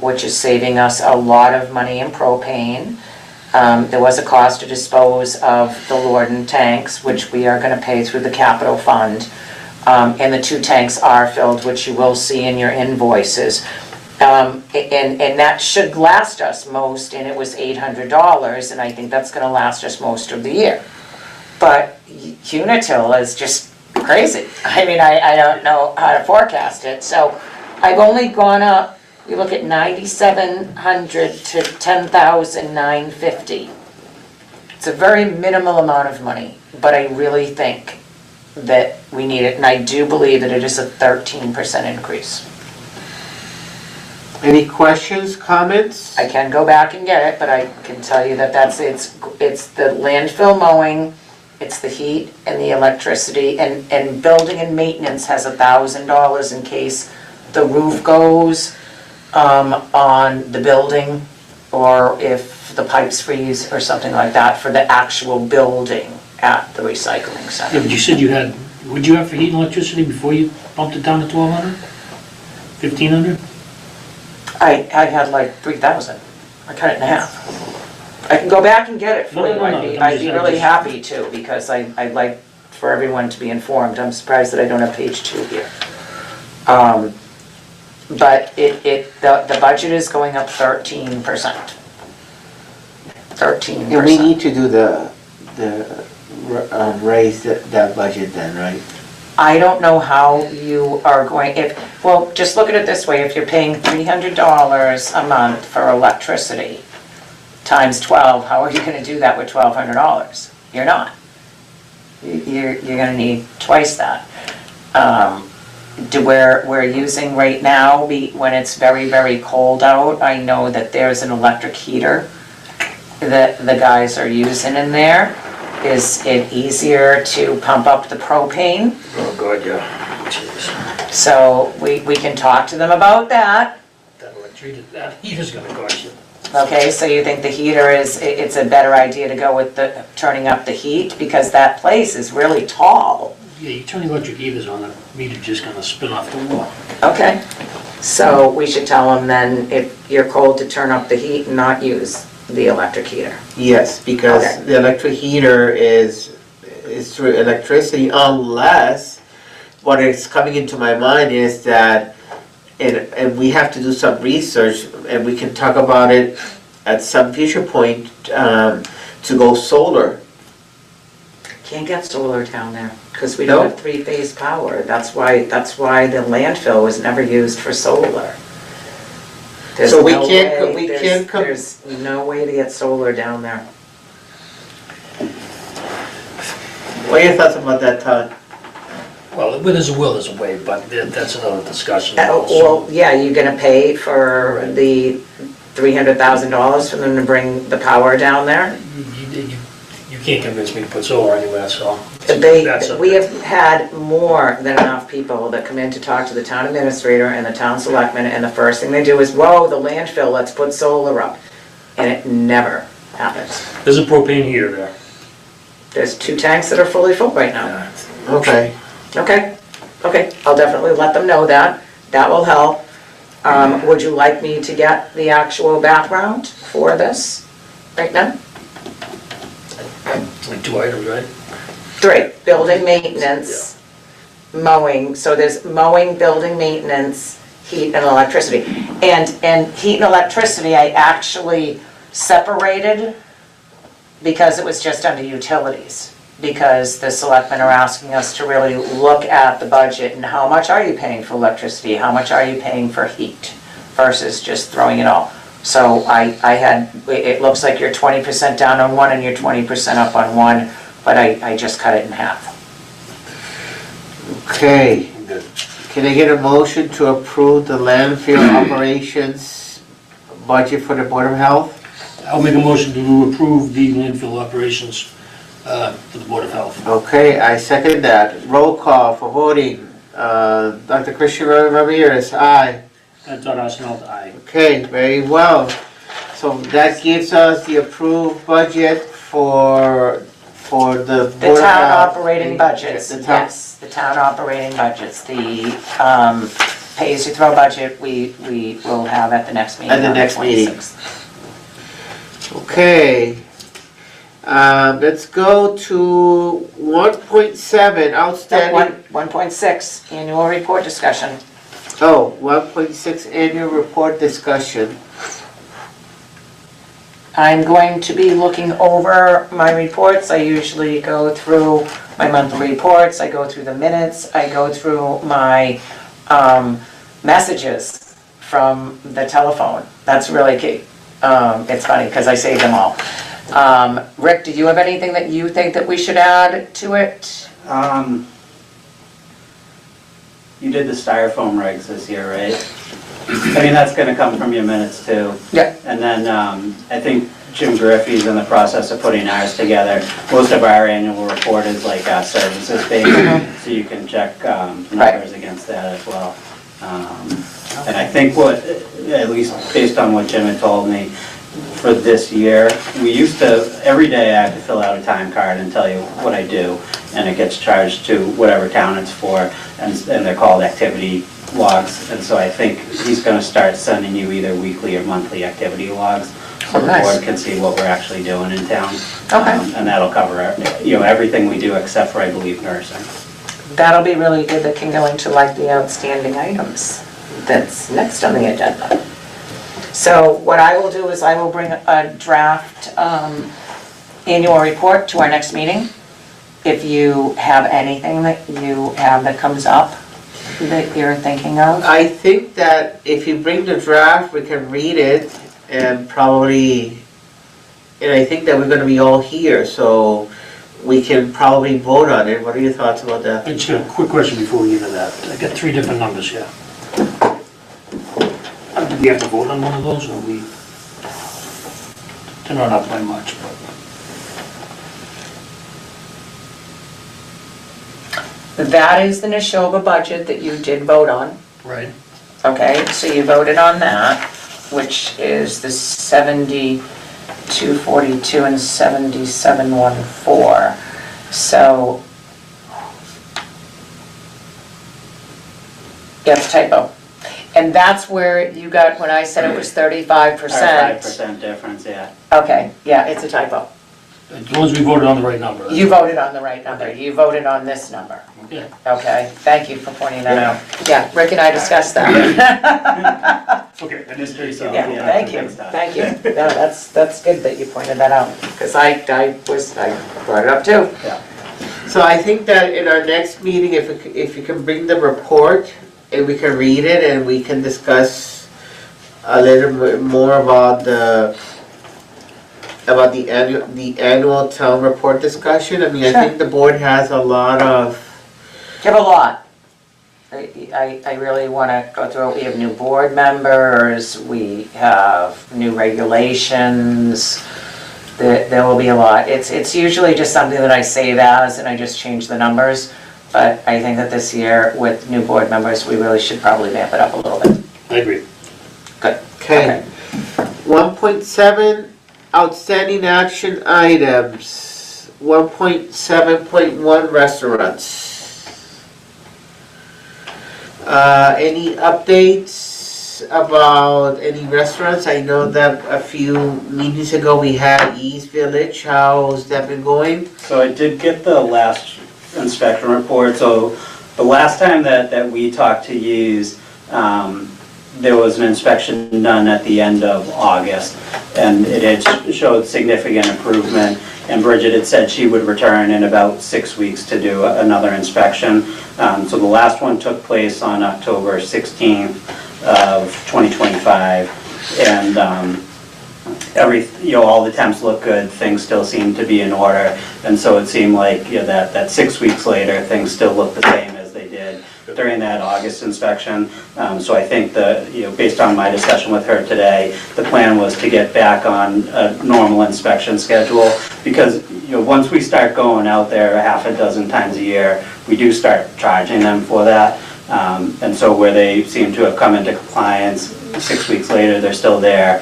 which is saving us a lot of money in propane. There was a cost to dispose of the Lorden tanks, which we are gonna pay through the capital fund. And the 2 tanks are filled, which you will see in your invoices. And that should last us most, and it was $800, and I think that's gonna last us most of the year. But Unitil is just crazy. I mean, I don't know how to forecast it, so I've only gone up, we look at 9,700 to 10,950. It's a very minimal amount of money, but I really think that we need it, and I do believe that it is a 13% increase. Any questions, comments? I can go back and get it, but I can tell you that it's the landfill mowing, it's the heat and the electricity, and building and maintenance has $1,000 in case the roof goes on the building, or if the pipes freeze or something like that for the actual building at the recycling Yeah, center. but you said you had, what'd you have for heat and electricity before you bumped it down to 1,200? 1,500? I had like 3,000, I cut it in half. I can go back and get it for No, you. no, no, I'd be I'm really just- happy to, because I'd like for everyone to be informed. I'm surprised that I don't have page 2 here. But the budget is going up 13%. 13%. And we need to do raise that budget then, right? I don't know how you are going, well, just look at it this way, if you're paying $300 a month for electricity times 12, how are you gonna do that with $1,200? You're not. You're gonna need twice that. We're using right now, when it's very, very cold out, I know that there's an electric heater that the guys are using in there. Is it easier to pump up the propane? Oh, God, yeah. Jeez. So we can talk to them about that. That heater's gonna cost you. Okay, so you think the heater it's a better idea to go with turning up the heat, because that place is really tall. Yeah, you turn the electric heaters on, the meter's just gonna spin off the wall. Okay, so we should tell them then, if you're cold, to turn up the heat and not use the electric heater. Yes, because Okay. the electric heater is through electricity, unless what is coming into my mind is that, and we have to do some research, and we can talk about it at some future point, to go solar. Can't get solar down there, because we No? don't have 3-phase power. That's why the landfill was never used for solar. There's So we no can't- way- we there's- can't come- There's no way to get solar down there. What are your thoughts about that, Todd? Well, where there's a will, there's a way, but that's another discussion. Well, yeah, you're gonna pay for the $300,000 for them to bring the power down there? You can't convince me to put solar anywhere, so. We have had more than enough people that come in to talk to the town administrator and the town selectmen, and the first thing they do is, whoa, the landfill, let's put solar up. And it never happens. There's a propane heater there. There's 2 tanks that are fully full right now. Okay. Okay, I'll definitely let them know that. That will help. Would you like me to get the actual background for this right now? It's like 2 items, right? 3, building maintenance, mowing, so there's mowing, building maintenance, heat and electricity. And heat and electricity, I actually separated because it was just under utilities. Because the selectmen are asking us to really look at the budget and how much are you paying for electricity, how much are you paying for heat versus just throwing it all. So it looks like you're 20% down on one and you're 20% up on one, but I just cut it in half. Okay. Good. Can I get a motion to approve the landfill operations budget for the Board of Health? I'll make a motion to approve the landfill operations for the Board of Health. Okay, I second that. Roll call for voting. Dr. Christian Ramirez, aye. Todd Arsenault, aye. Okay, very well. So that gives us the approved budget for the Board of Health. The town operating budgets, The town- yes, the town operating budgets, the pay-as-you-throw budget we will have at the next meeting At the on next meeting. 26th. Okay. Let's go to 1.7, outstanding. 1.6, annual report discussion. 1.6 annual report discussion. I'm going to be looking over my reports. I usually go through my monthly reports, I go through the minutes, I go through my messages from the telephone. That's really key. It's funny because I save them all. Rick, do you have anything that you think that we should add to it? You did the styrofoam regs this year, right? I mean, that's gonna come from your minutes too. Yeah. And then, I think Jim Griffey's in the process of putting ours together. Most of our annual report is like, services based, so you can check, numbers against that as well. And I think at least based on what Jim had told me, for this year, we used to, every day I have to fill out a time card and tell you what I do, and it gets charged to whatever town it's for, and they're called activity logs, and so I think he's gonna start sending you either weekly or monthly activity logs, So the Nice. board can see what we're actually doing in town. Okay. And that'll cover, everything we do except for, I believe, nursing. That'll be really good, that can go into like the outstanding items that's next on the agenda. So what I will do is I will bring a draft annual report to our next meeting. If you have anything that you have that comes up that you're thinking of. I think that if you bring the draft, we can read it and probably, and I think that we're gonna be all here, so we can probably vote on it. What are your thoughts about that? I just got a quick question before we get to that. I got 3 different numbers here. Do we have to vote on one of those, or we? They're not up by much, but. That is the Neshoba budget that you did vote on. Right. Okay, so you voted on that, which is the 7242 and 7714. So, yeah, it's a typo. And that's where you got, when I said it was 35%. 5% difference, yeah. Okay, yeah, it's a typo. As long as we voted on the right number. You voted on the right number. You voted on this number. Okay. Okay, thank you for pointing that out. Yeah, Rick and I discussed that. Okay. Mystery solved. Yeah, thank you, thank you. No, that's good that you pointed that out, because I brought it up too. So I think that in our next meeting, if you can bring the report and we can read it and we can discuss a little bit more about the annual town report discussion. I mean, I think the board has a lot of, You have a lot. I really want to go through it. We have new board members, we have new regulations. There will be a lot. It's usually just something that I save as and I just change the numbers. But I think that this year with new board members, we really should probably vamp it up a little bit. I agree. Good. okay. 1.7, outstanding action items. 1.7.1, restaurants. Any updates about any restaurants? I know that a few meetings ago we had East Village. How's that been going? So I did get the last inspection report. So the last time that we talked to yous, there was an inspection done at the end of August, and it had showed significant improvement. And Bridget had said she would return in about 6 weeks to do another inspection. So the last one took place on October 16th of 2025. And all the temps look good, things still seem to be in order. And so it seemed like that 6 weeks later, things still look the same as they did during that August inspection. So I think based on my discussion with her today, the plan was to get back on a normal inspection schedule, because once we start going out there a half a dozen times a year, we do start charging them for that. And so where they seem to have come into compliance, 6 weeks later, they're still there.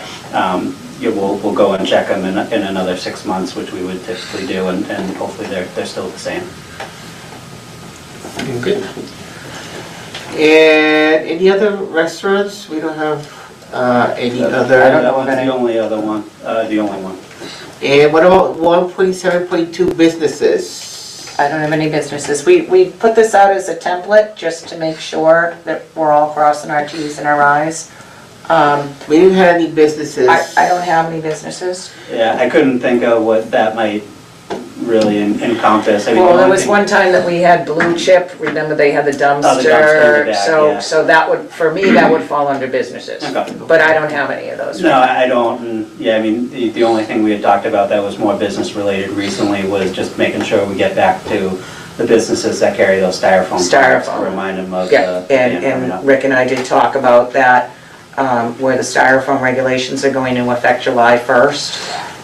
We'll go and check them in another 6 months, which we would typically do, and hopefully they're still the same. Good. And any other restaurants? We don't have any other. That one's the only other one, the only one. And what about 1.7.2, businesses? I don't have any businesses. We put this out as a template just to make sure that we're all crossing our T's and our I's. We didn't have any businesses. I don't have any businesses. Yeah, I couldn't think of what that might really encompass. I mean, Well, the there only was thing- one time that we had Blue Chip, remember they had the dumpster in the dumpster? back, So, yeah. so that would, for me, that would fall under businesses. Okay. But I don't have any of those. No, I don't, and, yeah, I mean, the only thing we had talked about that was more business-related recently was just making sure we get back to the businesses that carry those styrofoam products to Styrofoam. remind them of Yeah, the ban coming up. and Rick and I did talk about that, where the styrofoam regulations are going to affect July 1st.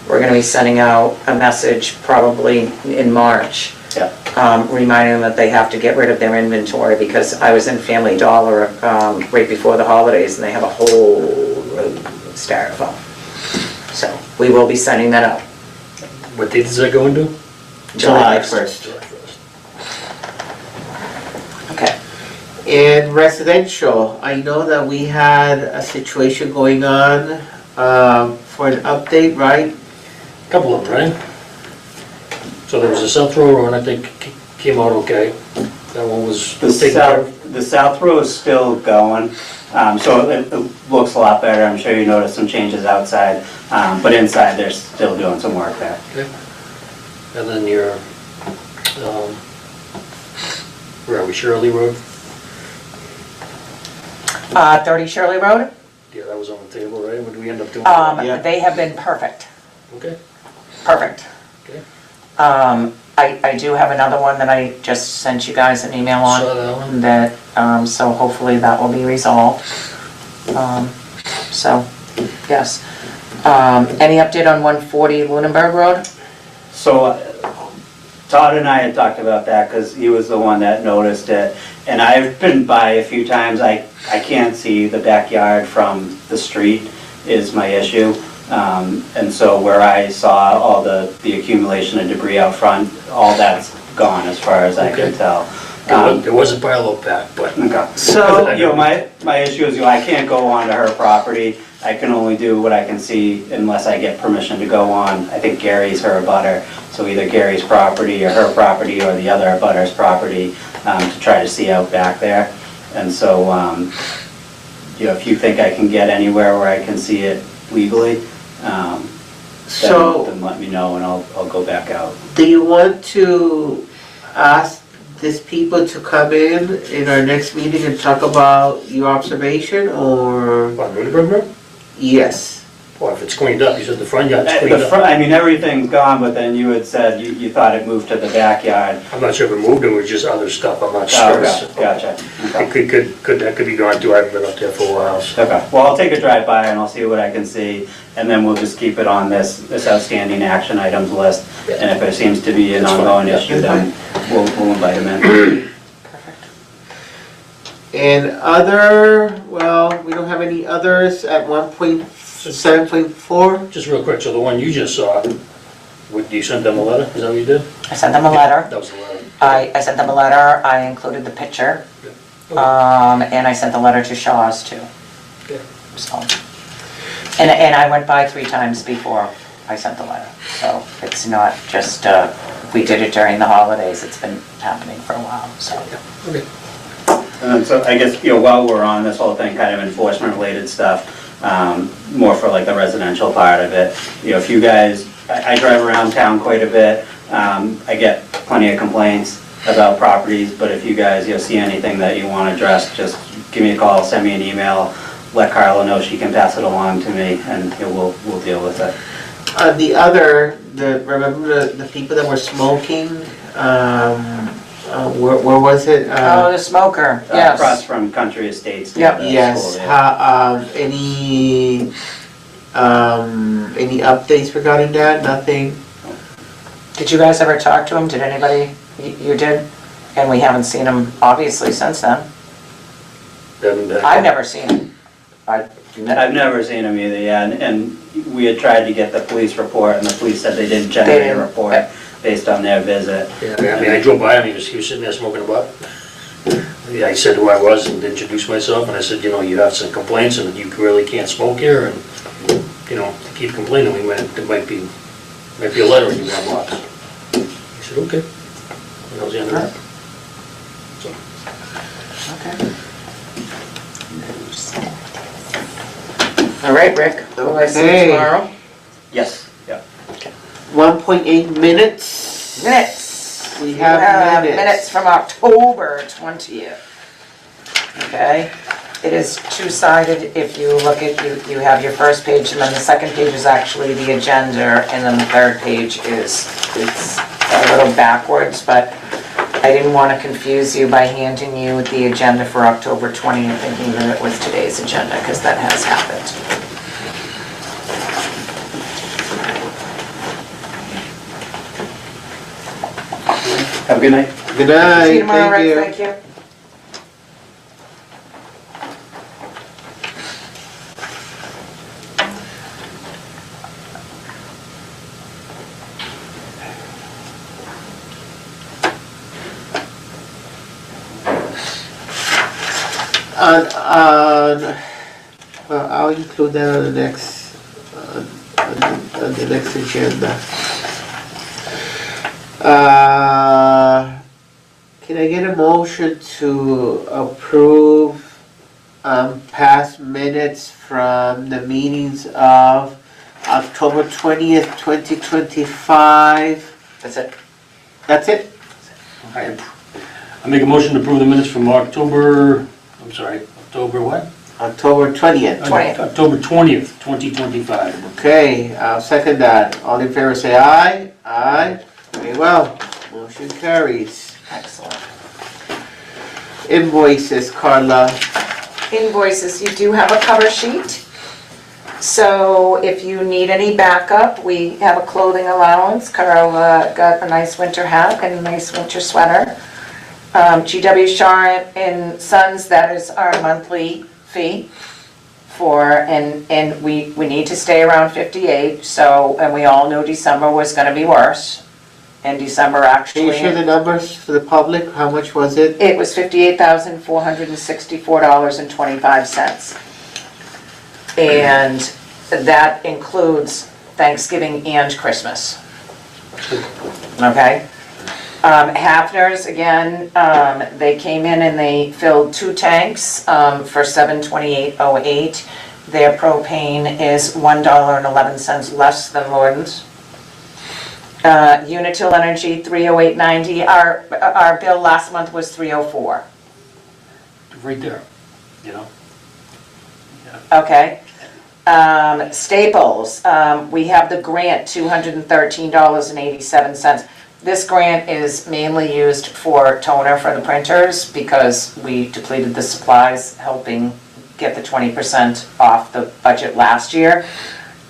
We're gonna be sending out a message probably in March, Yeah. reminding them that they have to get rid of their inventory, because I was in Family Dollar right before the holidays, and they have a whole road of styrofoam. So, we will be sending that out. What date does that go into? July 1st. July 1st. Okay. And residential, I know that we had a situation going on for an update, right? Couple of them, right? So there was a South Road one, I think, came out okay. That one was The taken care of. south row is still going, so it looks a lot better. I'm sure you noticed some changes outside, but inside they're still doing some work there. And then your, where are we, Shirley Road? 30 Shirley Road, Yeah, that was on the table, right? What did we end up doing? Yeah. they have been perfect, Okay, perfect. okay. I do have another one that I just sent you guys an email on. Saw that one. That, so hopefully that will be resolved. So, yes. Any update on 140 Lunenburg Road? So Todd and I had talked about that because he was the one that noticed it. And I've been by a few times. I can't see the backyard from the street is my issue. And so where I saw all the accumulation of debris out front, all that's gone as far as I can Okay. tell. There was a pile of pack, but. Okay. So, You know, my issue is, I can't go onto her property. I can only do what I can see unless I get permission to go on. I think Gary's her abutter, so either Gary's property or her property or the other abutter's property, to try to see out back there. And so, you know, if you think I can get anywhere where I can see it legally, So- then let me know and I'll go back out. do you want to ask these people to come in our next meeting and talk about your observation, or? On Lunenburg Road? Yes. Well, if it's cleaned up, you said the front yard's The cleaned up. front, I mean, everything's gone, but then you had said you thought it moved to the backyard. I'm not sure if it moved or it was just other stuff, I'm not Oh, sure. okay, gotcha. Okay. That could be gone too, I haven't been up there for a while, so. Okay, well, I'll take a drive by and I'll see what I can see, and then we'll just keep it on this outstanding action items list. And if there seems to be an That's fine, ongoing yeah. issue, then we'll invite him in. And other, well, we don't have any others at 1.7.4? Just real quick, so the one you just saw, you sent them a letter, is that what you did? I sent them a letter. That was the letter. I sent them a letter, I included the picture, and I sent the letter to Shaw's too. Okay. So, and I went by 3 times before I sent the letter, so it's not just, we did it during the holidays, it's been happening for a while, so. Okay. And so I guess, you know, while we're on this whole thing, kind of enforcement related stuff, more for like the residential part of it, you know, if you guys, I drive around town quite a bit, I get plenty of complaints about properties, but if you guys, you know, see anything that you want addressed, just give me a call, send me an email, let Carla know she can pass it along to me, and you know, we'll deal with it. Remember the people that were smoking, where was it? Oh, the smoker, yes. Across from Country Estates. Yep. the Yes, school there. any updates regarding that? Nothing? Did you guys ever talk to him? Did anybody? You did? And we haven't seen him obviously since then. I've never seen him. I've never seen him either, yeah, and we had tried to get the police report, and the police said they didn't generate a didn't. report based on their visit. Yeah, I mean, I drove by him, he was sitting there smoking a butt. Yeah, I said who I was and introduced myself, and I said, you know, you have some complaints and you really can't smoke here, and, you know, to keep complaining, there might be a letter in your mailbox. He said, okay. And that was the end of that. All right, Rick, will I see you Okay. tomorrow? Yes, yeah. 1.8 minutes. Minutes. We You have minutes. minutes from October 20th. Okay, it is two-sided. If you look at, you have your first page, and then the second page is actually the agenda, and then the third page is, it's a little backwards, but I didn't want to confuse you by handing you the agenda for October 20th, thinking that it was today's agenda, because that has happened. Have a good night. Good night. See you tomorrow, Thank Rick, you. thank you. Well, I'll include that on the next on the next agenda. Can I get a motion to approve past minutes from the meetings of October 20th, 2025? That's it. That's it? I make a motion to approve the minutes from October what? October 20th. 20th. October 20th, 2025. Okay, I'll second that. All in favor say aye. Aye. Very well. Motion carries. Excellent. Invoices, Carla. Invoices, you do have a cover sheet. So if you need any backup, we have a clothing allowance. Carla got a nice winter hat and a nice winter sweater. GW Shaw and Sons, that is our monthly fee for, and we need to stay around 58, so, and we all knew December was gonna be worse. And December Can you share actually, the numbers for the public? How much was it? it was $58,464.25. And that includes Thanksgiving and Christmas. Okay? Hafner's, again, they came in and they filled 2 tanks for $728.08. Their propane is $1.11 less than Lorden's. Unitil Energy, $308.90. Our bill last month was $304. Right there, you know? Okay. Staples, we have the grant, $213.87. This grant is mainly used for toner for the printers because we depleted the supplies, helping get the 20% off the budget last year.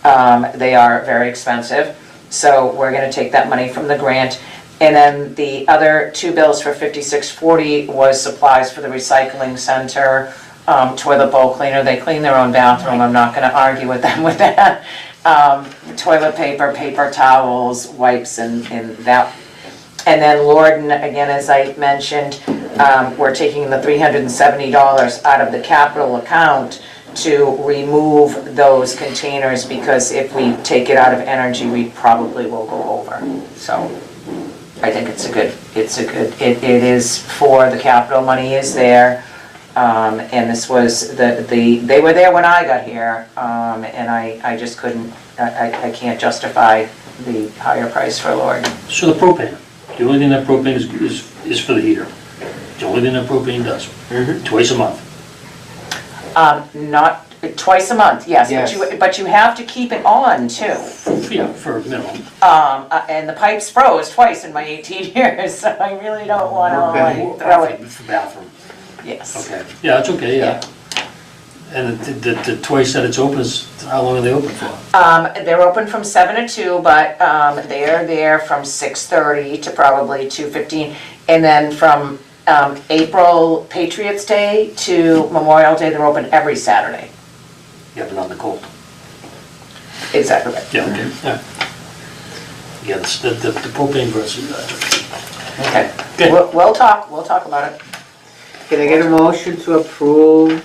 They are very expensive, so we're gonna take that money from the grant. And then the other 2 bills for $56.40 was supplies for the recycling center, toilet bowl cleaner. They clean their own bathroom, I'm not gonna argue with them with that. Toilet paper, paper towels, wipes, and that. And then Lorden, again, as I mentioned, we're taking the $370 out of the capital account to remove those containers, because if we take it out of energy, we probably will go over. So I think it is for the capital money is there. And this was they were there when I got here, and I just couldn't, I can't justify the higher price for Lord. So the propane, the only thing that propane is for the heater. The only thing that propane does, twice a month. Not twice a month, yes, Yes. but you have to keep it on too. Yeah, for a minimum. And the pipes froze twice in my 18 years, so I really don't want to Okay. throw it. For bathroom, Yes. okay. Yeah, it's okay, yeah. And the twice that it's open is, how long are they open for? They're open from 7 to 2, but they are there from 6:30 to probably 2:15. And then from April Patriots Day to Memorial Day, they're open every Saturday. Yeah, but not in the cold. Exactly right. Yeah, okay, yeah. Yeah, the propane versus, Okay. Good. We'll talk about it. Can I get a motion to approve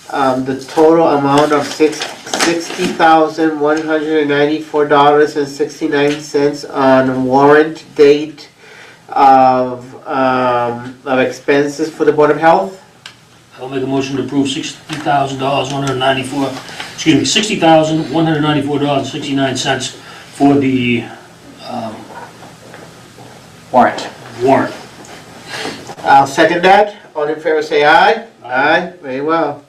the total amount of $60,194.69 on warrant date of expenses for the Board of Health? I'll make a motion to approve $60,194.69 for the Warrant. warrant. I'll second that. All in favor say aye. Aye, very well.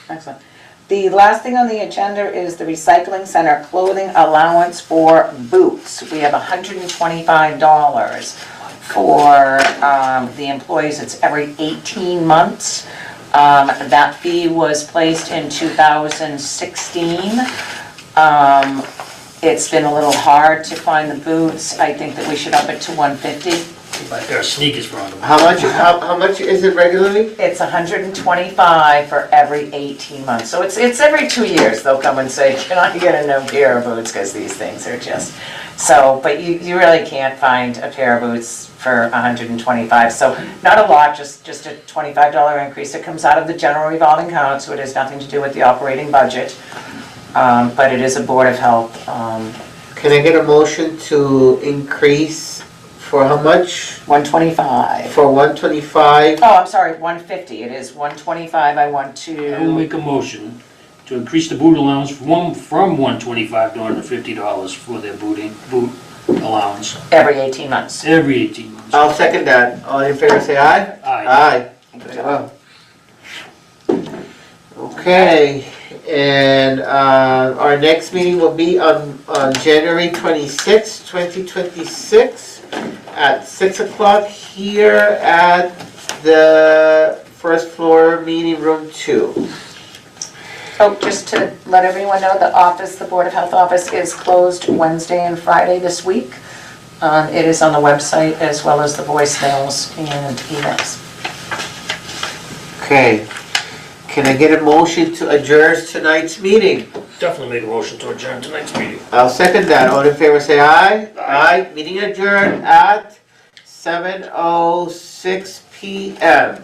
Excellent. The last thing on the agenda is the recycling center clothing allowance for boots. We have $125 for the employees. It's every 18 months. That fee was placed in 2016. It's been a little hard to find the boots. I think that we should up it to $150. Buy a pair of sneakers for them. How much is it regularly? It's $125 for every 18 months. So it's every 2 years they'll come and say, can I get a new pair of boots? Because these things are just, so, but you really can't find a pair of boots for $125. So not a lot, just a $25 increase. It comes out of the general revolving account, so it has nothing to do with the operating budget. But it is a Board of Health. Can I get a motion to increase for how much? 125. For 125? Oh, I'm sorry, 150. It is 125. I want to. I will make a motion to increase the boot allowance from $125 to $150 for their boot allowance Every 18 months. every 18 months. I'll second that. All in favor, say aye. Aye. Very well. Okay, and our next meeting will be on January 26, 2026 at 6 o'clock here at the first floor meeting room 2. Oh, just to let everyone know, the Board of Health office is closed Wednesday and Friday this week. It is on the website as well as the voicemails and emails. Okay, can I get a motion to adjourn tonight's meeting? Definitely make a motion to adjourn tonight's meeting. I'll second that. All in favor, say aye. Aye. Meeting adjourned at 7:06 p.m.